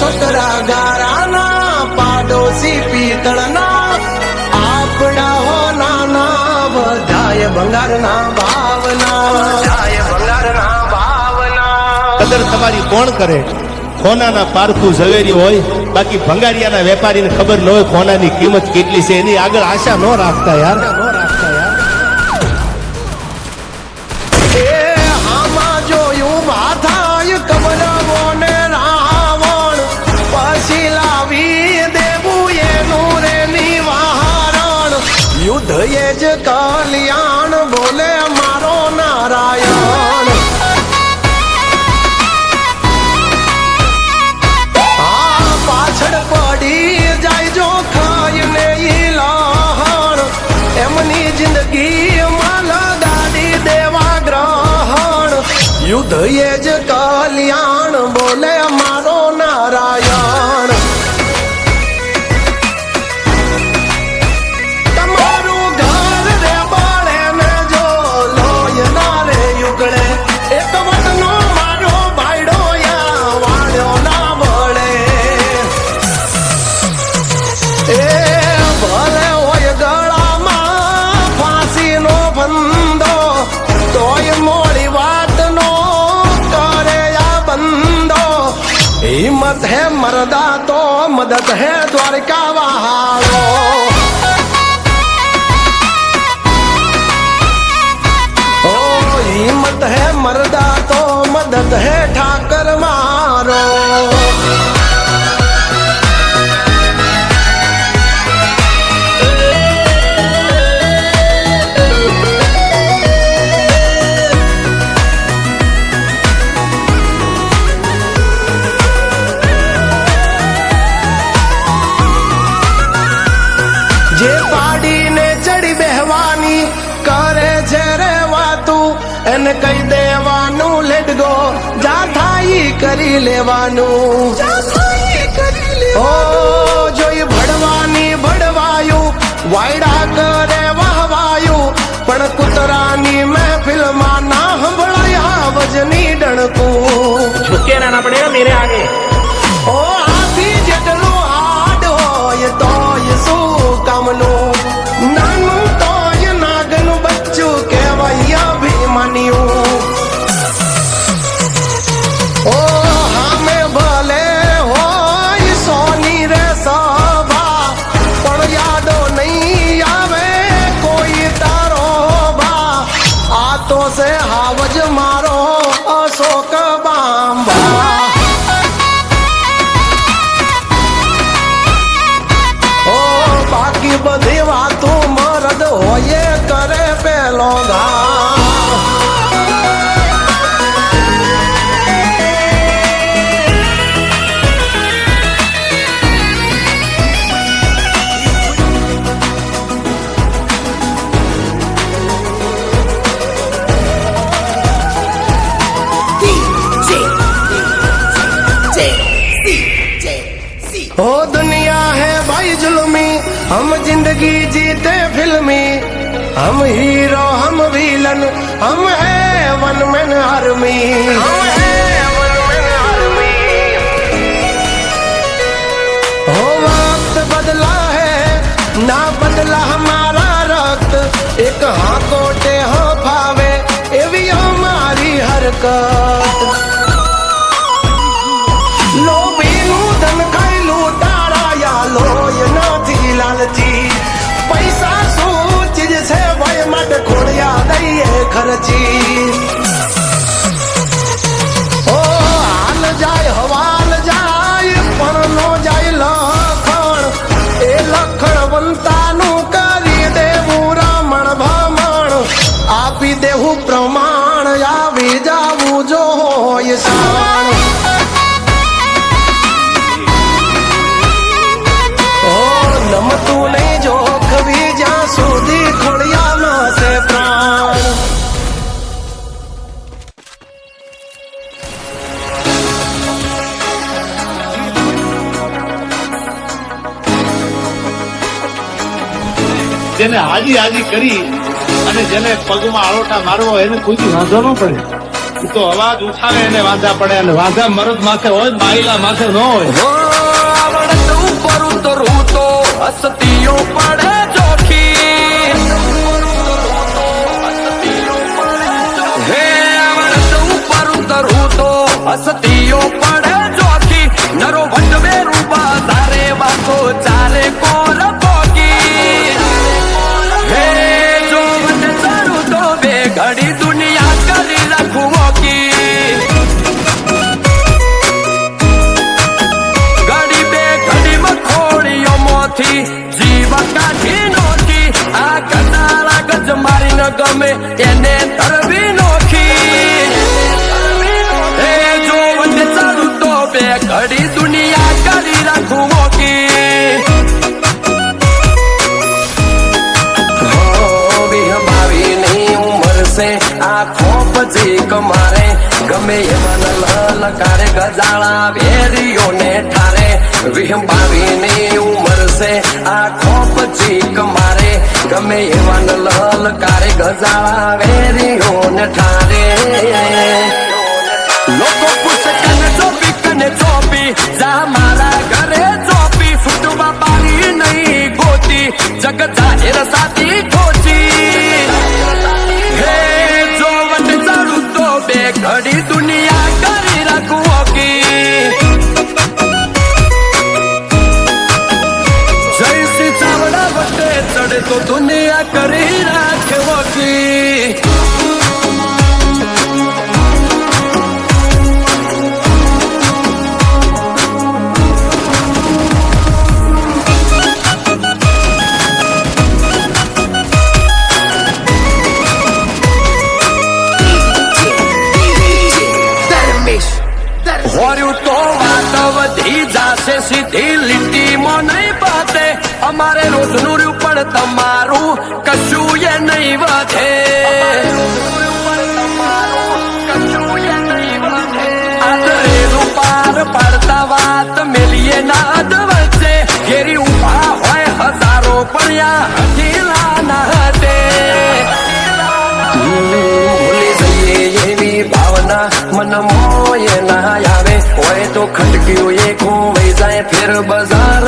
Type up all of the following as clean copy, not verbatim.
છોકરા ગારાના પાડોશી પિત્તળના આપણા હો નાના વધાય ભંગારના ભાવના કદર તમારી કોણ કરે? કોનાના પારખું ઝવેરી હોય, બાકી ભંગારિયાના વેપારીને ખબર ન હોય કોનાની કિંમત કેટલી છે, એની આગળ આશા ન રાખતા યાર. એ આમાં જોયું ભાથાય કબરવો ને રાવણ, પછી લાવી દેવું એનું રે નિવારણ. યુદ્ધ એ જ કલ્યાણ બોલે મારો નારાયણ. પાછળ પડી જાય જો ખાઈને ઈ લહણ, એમની જિંદગી માં લગાડી દેવા ગ્રહણ. યુદ્ધ એ જ કલ્યાણ બોલે મારો નારાયણ. તમારું ઘર રે બળે ને જો લોય ના રે યુગળે, એક વટનો મારો ભાઈડો યા વાળ્યો ના બળે. એ ભલે હોય ગળામાં ફાંસીનો ફંદો, તોય મોડી વાતનો કરે આ બંદો. હિંમત હે મરદા તો મદદ હે દ્વારકા વાળો. ઓ હિંમત હે મરદા તો મદદ હે ઠાકર મારો. જે પાડીને ચડી બેહવાની કરે છે રે વાતું, એને કહી દેવાનું લેટ ગો જા થાય કરી લેવાનું. ઓ જોઈ ભડવાની ભડવાયું, વાયડા કરે વાહવાયું, પણ કૂતરાની મહેફિલમાં ના સંભળાયા વજની ડણકું. झुकेना ना पड़ेगा मेरे आगे. ઓ હાથી જેટલું હાડ હોય તોય શું કામનું, નાનું તોય નાગનું બચ્ચું કહેવાય અભિમાન્યું. ઓ હામે ભલે હોય સોની રે સભા, પણ યાદો નહીં આવે કોઈ તારો ભા. આ તો છે હાવજ મારો અશોક બાંબા. ઓ બાકી બધી વાતો મરદ હોય કરે પેલો ઘા. ओ दुनिया है भाई जुल्मी, हम जिंदगी जीते फिल्मी, हम हीरो हम विलन, हम है वन मैन आर्मी. हो वक्त बदला है ना बदला हमारा रक्त, एक हाँ कोटे हाँ फावे एवी हमारी हरकत. લોભીનું ધન ખાયલું તારાયા લોય નથી લાલચી, પૈસા શું ચીજ છે ભાઈ માટે ખોડિયા દઈએ ખર્ચી. ઓ હાલ જાય હવાલ જાય પણ નો જાય લખણ, એ લખણ વંતાનું કરી દેવું રમણ ભમણ. આપી દેવું પ્રમાણ આવી જાવું જો હોય શાણ. નમતું નહીં જોખવી જ્યાં સુધી ખોડિયામાં છે પ્રાણ. જેને હાજી હાજી કરી અને જેને પગમાં આળોટા મારવો એને કોઈ વાંધો ન પડે. તો અવાજ ઉઠાવે એને વાંધા પડે અને વાંધા મરદ માથે હોય બાઈલા માથે ન હોય. આવડત ઉપર ઉતરું તો હસતીઓ પડે ચોખી. હે આવડત ઉપર ઉતરું તો હસતીઓ પડે ચોખી. નરો વટવે રૂપા તારે વાતો ચાલે કોલ પોકી. હે જો વટ ચાલું તો બે ઘડી દુનિયા કરી રાખું મોકી. ઘડી બે ઘડી મખોડીઓ મોથી જીવ કાઢી નોખી. આ કટાળા ગજ મારી ન ગમે એને તરવી નોખી. હે જો વટ ચાલું તો બે ઘડી દુનિયા કરી રાખું મોકી. આખો પછી કમારે ગમે એવા લલકારે ગજાળા વેરીઓને ઠારે. વિહંબાવીની ઉંમર છે આખો પછી કમારે ગમે એવા લલકારે ગજાળા વેરીઓને ઠારે. લોકો પૂછે કને ચોપી જા મારા ઘરે ચોપી. ફૂટવા પાડી નહીં ગોતી જગ જાહેર સાથી ખોચી. હે જો વટ ચાલું તો બે ઘડી દુનિયા કરી રાખું હોકી. જયસિંહ ચાવડા વટે ચડે તો દુનિયા કરી રાખે હોકી. હોર્યું તો વાત વધી જાશે સીધી લીટીમાં નહીં બાતે. અમારે રોજનું રહ્યું પણ તમારું કશું એ નહીં વધે. આદરેલું પાર પાડતા વાત મેલીએ ના અદ વચ્ચે. ઘેરી ઉભા હોય હજારો પણ યા હઠીલા ના હટે. ભૂલી જઈએ એવી ભાવના મન મોય ના આવે. હોય તો ખટક્યું એ ખોવાઈ જાય ફેર બજાર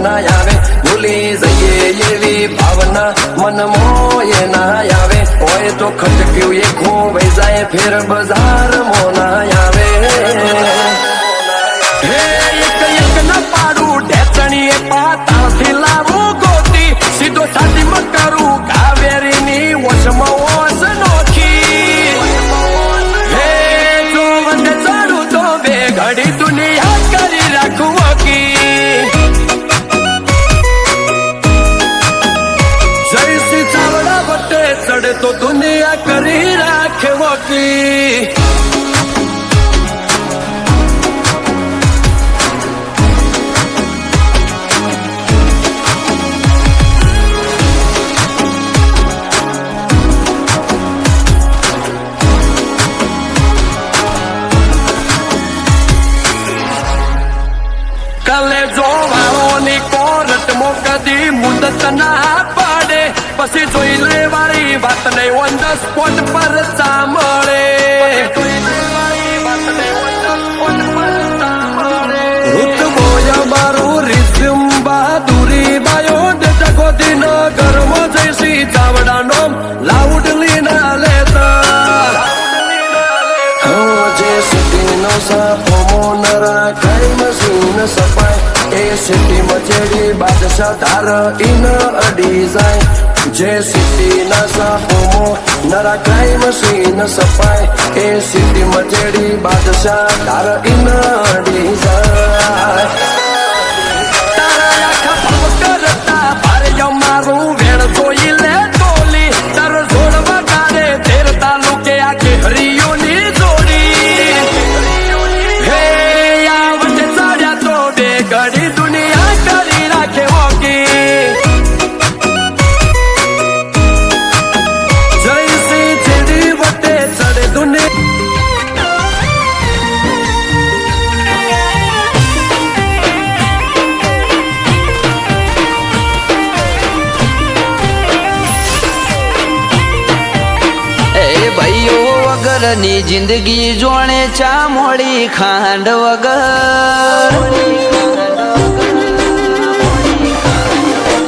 ના આવે. ભૂલી જઈએ એવી ભાવના મન મોય ના આવે. હોય તો ખટક્યું એ ખોવાઈ જાય ફેર બજાર ના આવે. હે એક ન પાડું ઢેચણીએ પાતાથી લાવું ગોતી. સીધો છાતીમાં કરું કાવેરીની વશમાં ઓસ નોખી. હે જો વંદે ચાલું તો બે ઘડી દુનિયા કરી રાખું હોકી. જયસિંહ ચાવડા વટે ચડે તો દુનિયા કરી રાખે હોકી. કલેજો વાળોની કોર્ટમાં કદી મુદત ના પાડે. પછી જોઈ લેવાળી વાત નહીં ઓન ધ સ્પોટ પર સાંભળે. ઋતબોય મારું રિઝ્યુમ બહાદુરી બાયો ડેટા ગોધી ન ઘરમાં જઈશી ચાવડાનો લાઉડલી ના લેતા. જે સિટીનો સાપો મોનરા ખાઈ મશીન સપાય. એ સિટી મચેડી બાદશાહ ધાર ઇન અડી જાય. જે સિટીના સાપો નરા ખાઈ મશીન સપાય. એ સિટી મચેડી બાદશાહ ધાર ઇન અડી જાય. તારા આખા ભાવ કરતા ભારે મારું વેણ જોઈ લે ટોલી. તાર જોડ વગાડે તેર તાલુકે આખી હરિયોની જોડી. હે આ વચ્ચે ચડ્યા તો બે ઘડી દુનિયા કરી રાખે હોકી. જયસિંહ ચેડી વટે ચડે દુનિયા. વગરની જિંદગી જોણે ચા મોડી ખાંડ વગર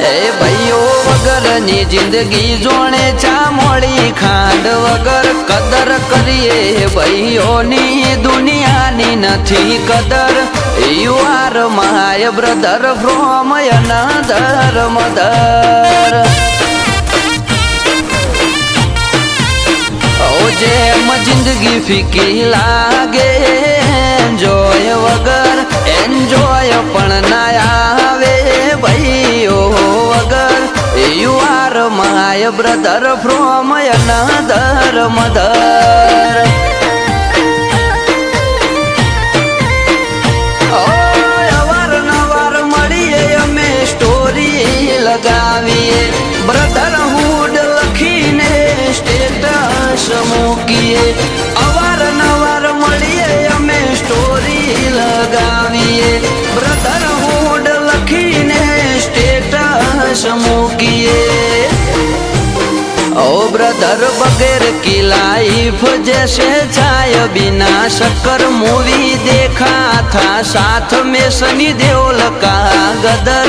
એ ભાઈઓ વગરની જિંદગી જોણે ચા મોડી ખાંડ વગર કદર કરીએ ભાઈઓની દુનિયાની નથી કદર you are my brother from another mother જેમ જિંદગી ફીકી લાગે એન્જોય વગર એન્જોય પણ ના આવે ભાઈઓ વગર you are my brother from another mother અવારનવાર મળીએ અમે સ્ટોરી લગાવીએ બ્રધરહુડ લખીને સ્ટેટસ મૂકીએ અવારનવાર મળીએ અમે સ્ટોરી લગાવીએ બ્રધરહુડ લખીને સ્ટેટસ મૂકીએ ओ ब्रदर बगैर की लाइफ जैसे चाय बिना शक्कर मूवी देखा था साथ में सनी देओल का Gadar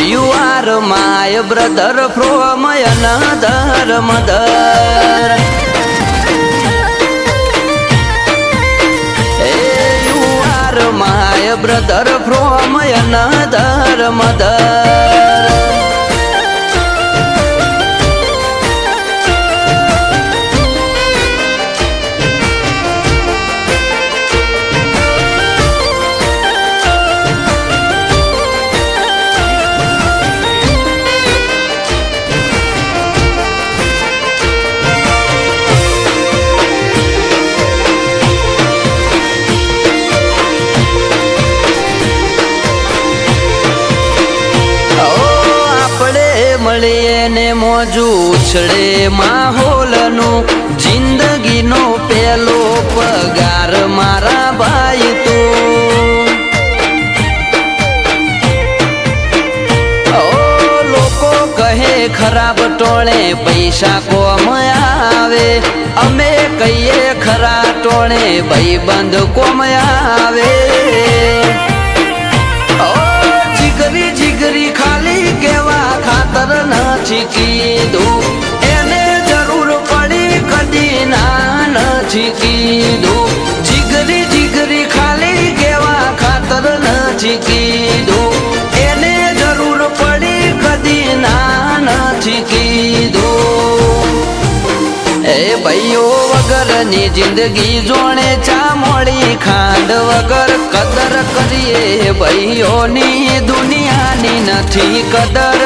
you are my brother from another mother you are my brother from another mother મળીએ ને મોજું ઉછળે માહોલનું જિંદગીનો પેલો પગાર મારા ભાઈ તું લોકો કહે ખરાબ ટોળે પૈસા કોમ આવે અમે કહીએ ખરા ટોળે ભાઈબંધ કોમ આવે જીગરી જીગરી ખાલી કેવા ખાતર નથી કીધું એને જરૂર પડી કદી ના નથી કીધું જીગરી જીગરી ખાલી કેવા ખાતર નથી કીધું એને જરૂર પડી કદી ના નથી કીધું એ ભાઈઓ વગરની જિંદગી જોણે ચા મોડી ખાંડ વગર કદર કરીએ ભાઈઓની દુનિયાની નથી કદર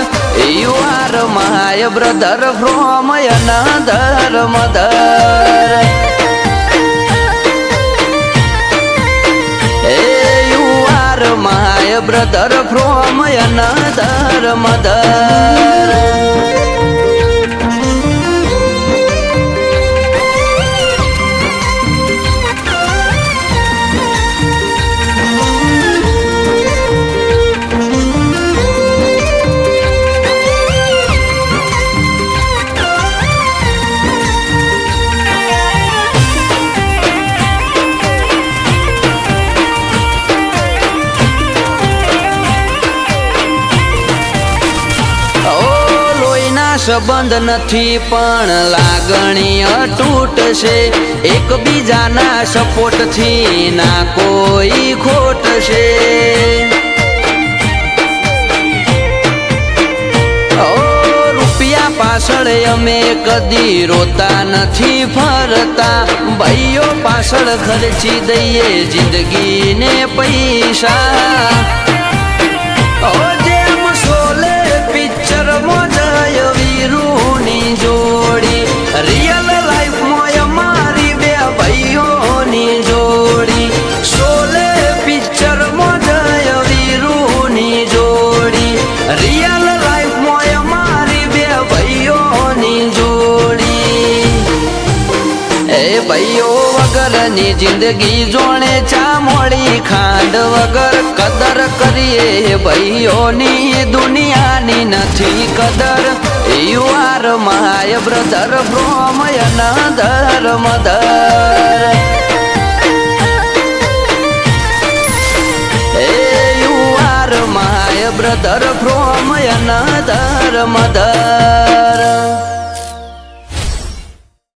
you are my brother from another mother you are my brother from another mother સંબંધ નથી પણ લાગણી અતૂટ છે એકબીજાના સપોર્ટથી ના કોઈ ખોટ છે રૂપિયા પાછળ અમે કદી રોતા નથી ફરતા ભાઈઓ પાછળ ખર્ચી દઈએ જિંદગીને પૈસા જેમ શોલે પિક્ચરમાં જય વીરુની જોડી રિયલ લાઈફમાં અમારી બે ભાઈઓની જોડી શોલે પિક્ચરમાં જય વીરુની જોડી રિયલ લાઈફમાં અમારી બે ભાઈઓની જોડી એ ભાઈઓ વગર ની જિંદગી જોણે ચા મોડી ખાંડ વગર કદર કરીએ ભાઈઓની દુનિયાની નથી કદર you are my brother from another mother you are my brother from another mother